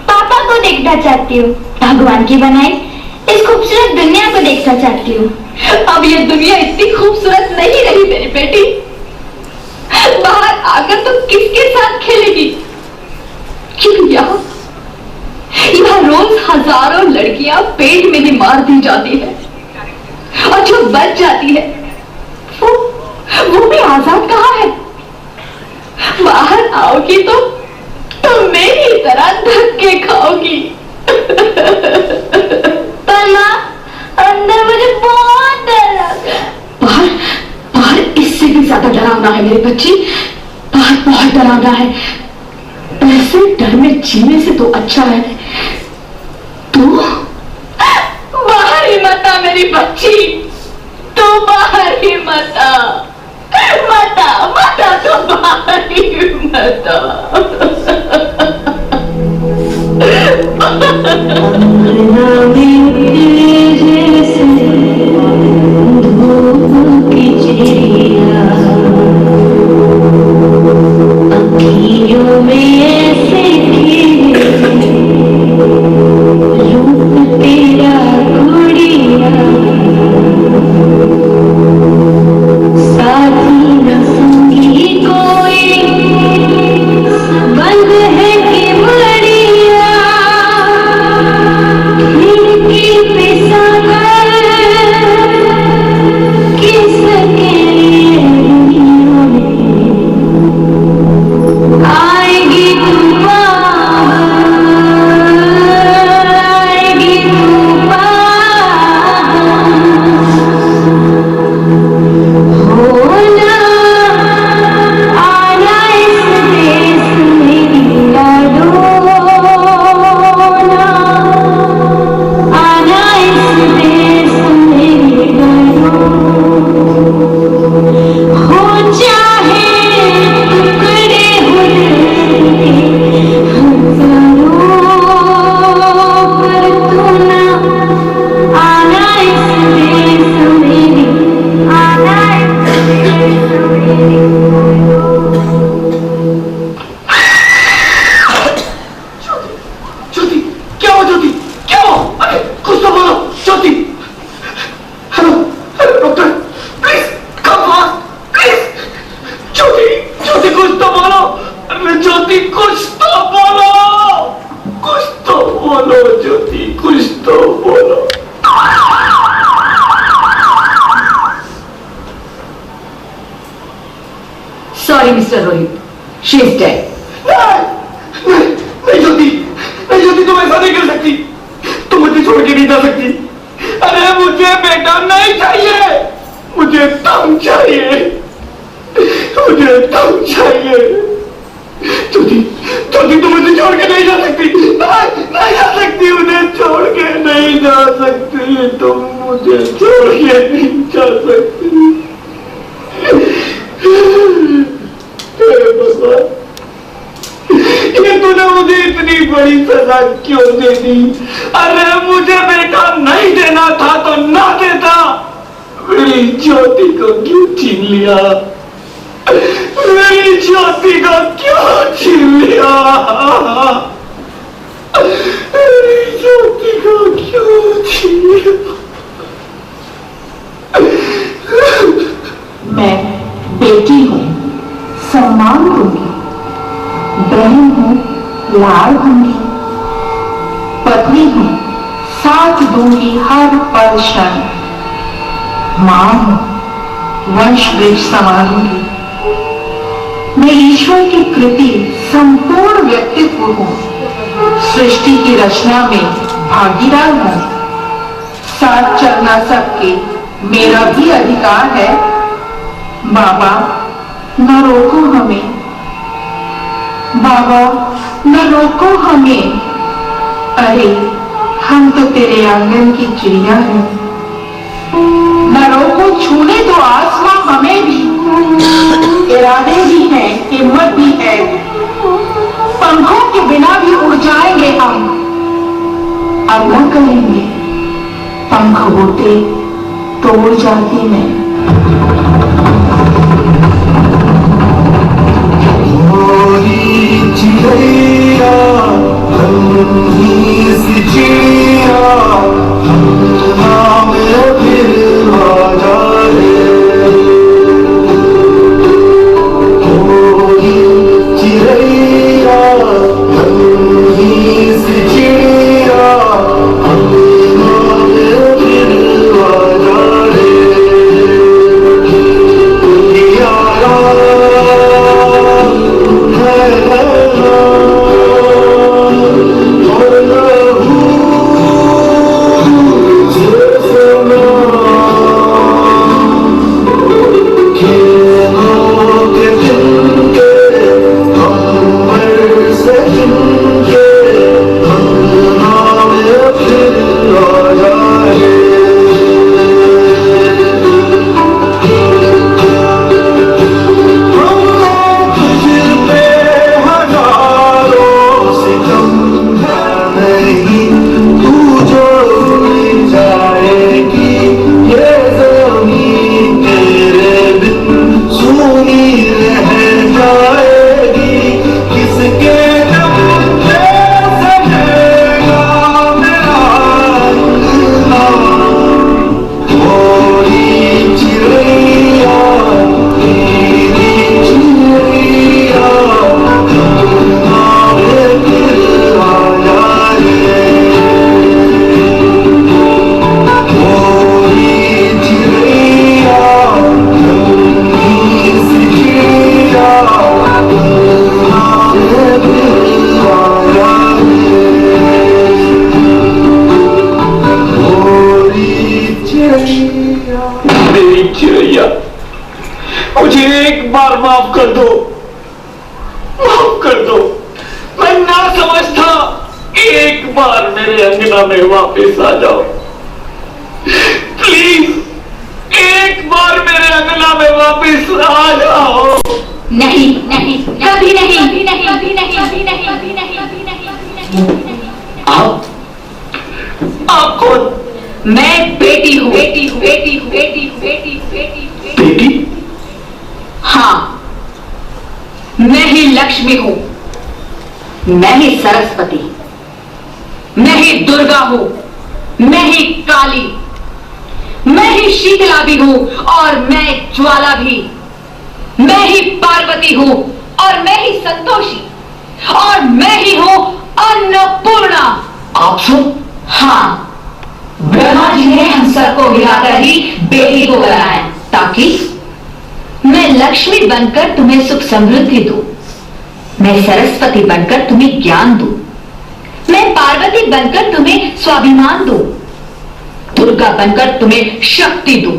पापा पापा को देखना चाहती हूँ, भगवान की बनाई इस खूबसूरत दुनिया को देखना चाहती हूँ। अब ये दुनिया इतनी खूबसूरत नहीं रही मेरी बेटी। बाहर आकर तुम किसके साथ खेलेगी? क्यों यहाँ रोज हजारों लड़कियां पेट में ही मार दी जाती है और जो बच जाती है वो भी आजाद कहाँ है? बाहर आओगी तो मेरी तरह धक्के खाओगी। पर माँ, अंदर मुझे बहुत डर लग रहा है। बाहर इससे भी ज्यादा डरावना है मेरी बच्ची। बाहर बहुत डरावना है। ऐसे डर में जीने से तो अच्छा है तू बाहर ही मत आ मेरी बच्ची। तू बाहर ही मत आ, तू बाहर ही मत Sorry, Mr. Rohit. She is dead. नहीं ज्योति, तुम ऐसा नहीं कर सकती। तुम मुझे छोड़ के नहीं जा सकती। अरे मुझे बेटा नहीं चाहिए, मुझे तुम चाहिए, ज्योति तुम मुझे छोड़ के नहीं जा सकती। नहीं जा सकती, मुझे छोड़ के नहीं जा सकती। तुम मुझे छोड़ के नहीं जा सकती। ये तूने मुझे इतनी बड़ी सजा क्यों दे दी? अरे मुझे बेटा नहीं देना था तो ना देता। मेरी ज्योति को क्यों छीन लिया? मेरी ज्योति को क्यों छीन लिया? मेरी ज्योति को क्यों छीन लिया? मैं बेटी हूँ, सम्मान दूंगी। बहन हूँ, लाड़ दूंगी। पत्नी हूँ, साथ दूंगी हर पल क्षण। माँ हूँ, वंश वृक्ष संवारूंगी। मैं ईश्वर की कृति संपूर्ण व्यक्तित्व हूँ। सृष्टि की रचना में भागीदार हूँ। साथ चलना सबके मेरा भी अधिकार है। बाबा न रोको हमें, बाबा न रोको हमें। अरे हम तो तेरे आंगन की चिड़िया हैं। न रोको, छूने तो आसमां हमें भी। इरादे भी हैं, हिम्मत भी है। पंखों के बिना भी उड़ जाएंगे हम। अब न करेंगे पंख होते तो उड़ जाती मैं। चिड़ैया बार माफ कर दो, माफ कर दो। मैं ना समझता, एक बार मेरे अंगना में वापस आ जाओ प्लीज, एक बार मेरे अंगना में वापस आ जाओ। नहीं नहीं, कभी नहीं, कभी नहीं, कभी नहीं, कभी नहीं, कभी नहीं, कभी नहीं। आप कौन? मैं बेटी हूँ, बेटी हूँ, बेटी हूँ, बेटी हूँ, बेटी हूँ, बेटी हूँ, बेटी? हाँ, मैं ही लक्ष्मी हूँ, मैं ही सरस्वती, मैं ही दुर्गा हूँ, मैं ही काली, मैं ही शीतला भी हूँ और मैं ज्वाला भी, मैं ही पार्वती हूँ और मैं ही संतोषी, और मैं ही हूँ अन्नपूर्णा। आप सब? हाँ, ब्रह्मा जी ने हम सबको गिराकर ही बेटी को बनाया ताकि मैं लक्ष्मी बनकर तुम्हें सुख समृद्धि दूं, मैं सरस्वती बनकर तुम्हें ज्ञान दूं, मैं पार्वती बनकर तुम्हें स्वाभिमान दूं, दुर्गा बनकर तुम्हें शक्ति दूं,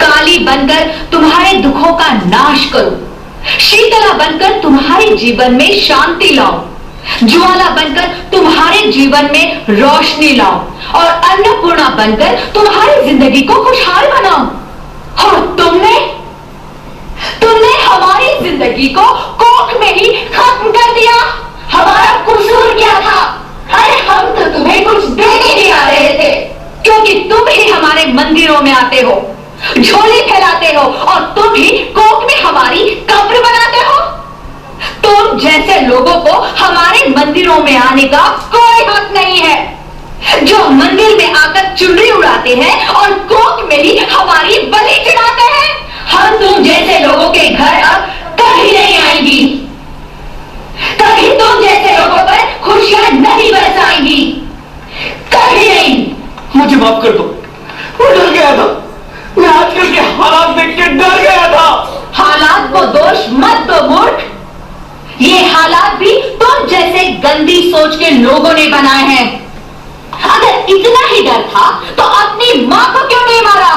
काली बनकर तुम्हारे दुखों का नाश करूं, शीतला बनकर तुम्हारे जीवन में शांति लाऊं, ज्वाला बनकर तुम्हारे जीवन में रोशनी लाऊं और अन्नपूर्णा बनकर तुम्हारी जिंदगी को खुशहाल बनाऊं। और तुमने हमारी जिंदगी को कोख में ही खत्म कर दिया। हमारा कसूर क्या था? अरे हम तो तुम्हें कुछ देने नहीं आ रहे थे, क्योंकि तुम ही हमारे मंदिरों में आते हो, झोली फैलाते हो और तुम ही कोख में हमारी कब्र बनाते हो। तुम जैसे लोगों को हमारे मंदिरों में आने का कोई हक नहीं है, जो मंदिर में आकर चुनरी उड़ाते हैं और कोख में ही हमारी बलि चढ़ाते हैं। हम तुम जैसे लोगों के घर अब कभी नहीं आएंगी, कभी तुम जैसे लोगों पर खुशियां नहीं बरसाएंगी, कभी नहीं। मुझे माफ कर दो, मैं डर गया था, मैं आजकल के हालात देख के डर गया था। हालात को दोष मत दो मूर्ख, ये हालात भी तुम जैसे गंदी सोच के लोगों ने बनाए हैं। अगर इतना ही डर था तो अपनी मां को क्यों नहीं मारा,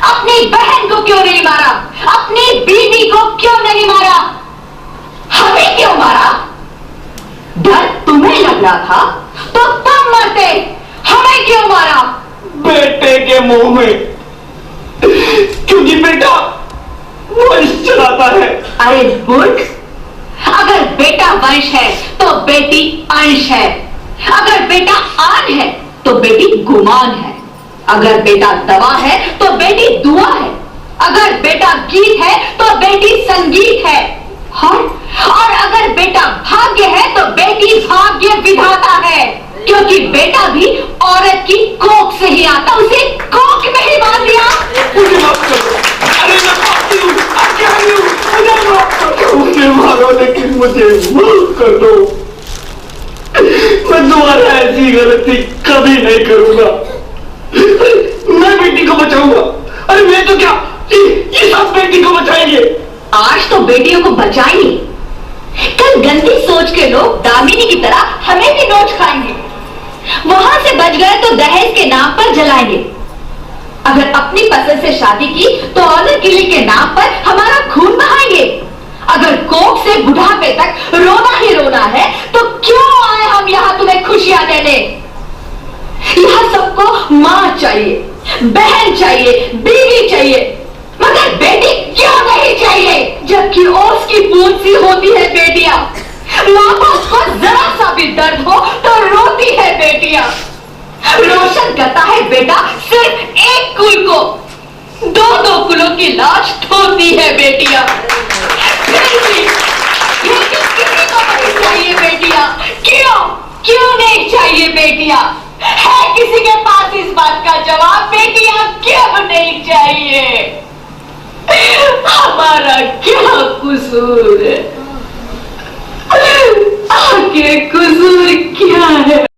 अपनी बहन को क्यों नहीं मारा, अपनी बीवी को क्यों नहीं मारा, हमें क्यों मारा? डर तुम्हें लग रहा था तो तुम मरते, हमें क्यों मारा? बेटे के मुंह में, क्योंकि बेटा वंश चलाता है। अरे मूर्ख, अगर बेटा वंश है तो बेटी अंश है, अगर बेटा आन है तो बेटी गुमान है, अगर बेटा दवा है तो बेटी दुआ है, अगर बेटा गीत है तो बेटी संगीत है, और अगर बेटा भाग्य है तो बेटी भाग्य विधाता है, क्योंकि बेटा भी औरत की कोख से ही आता, उसे कोख में ही बांध दिया। मुझे माफ करो, अरे मैं पापी हूँ, अज्ञानी हूँ, मुझे माफ करो, मुझे मारो लेकिन मुझे माफ कर दो। मैं दोबारा ऐसी गलती कभी नहीं करूंगा, मैं बेटी को बचाऊंगा। अरे मैं तो क्या, ये सब बेटी को बचाएंगे। आज तो बेटियों को बचाएंगे, कल गंदी सोच के लोग दामिनी की तरह हमें भी नोच खाएंगे, वहां से बच गए तो दहेज के नाम पर जलाएंगे। अगर अपनी पसंद से शादी की तो ऑनर किलिंग के नाम पर हमारा खून बहाएंगे। अगर कोख से बुढ़ापे तक रोना ही रोना है तो क्यों आए हम यहाँ तुम्हें खुशियां देने? यहाँ सबको माँ चाहिए, बहन चाहिए, बीवी चाहिए, मगर बेटी क्यों नहीं चाहिए? जबकि ओस की बूंद सी होती है बेटियां, माँ बाप को जरा सा भी दर्द हो तो रोती है बेटियां, रोशन करता है बेटा सिर्फ एक कुल को, दो दो कुलों की लाश ढोती है बेटियां। फिर भी किसी को नहीं चाहिए बेटियां, क्यों नहीं चाहिए बेटियां? है किसी के पास इस बात का जवाब? बेटियां क्यों नहीं चाहिए? हमारा क्या कसूर है? आके कसूर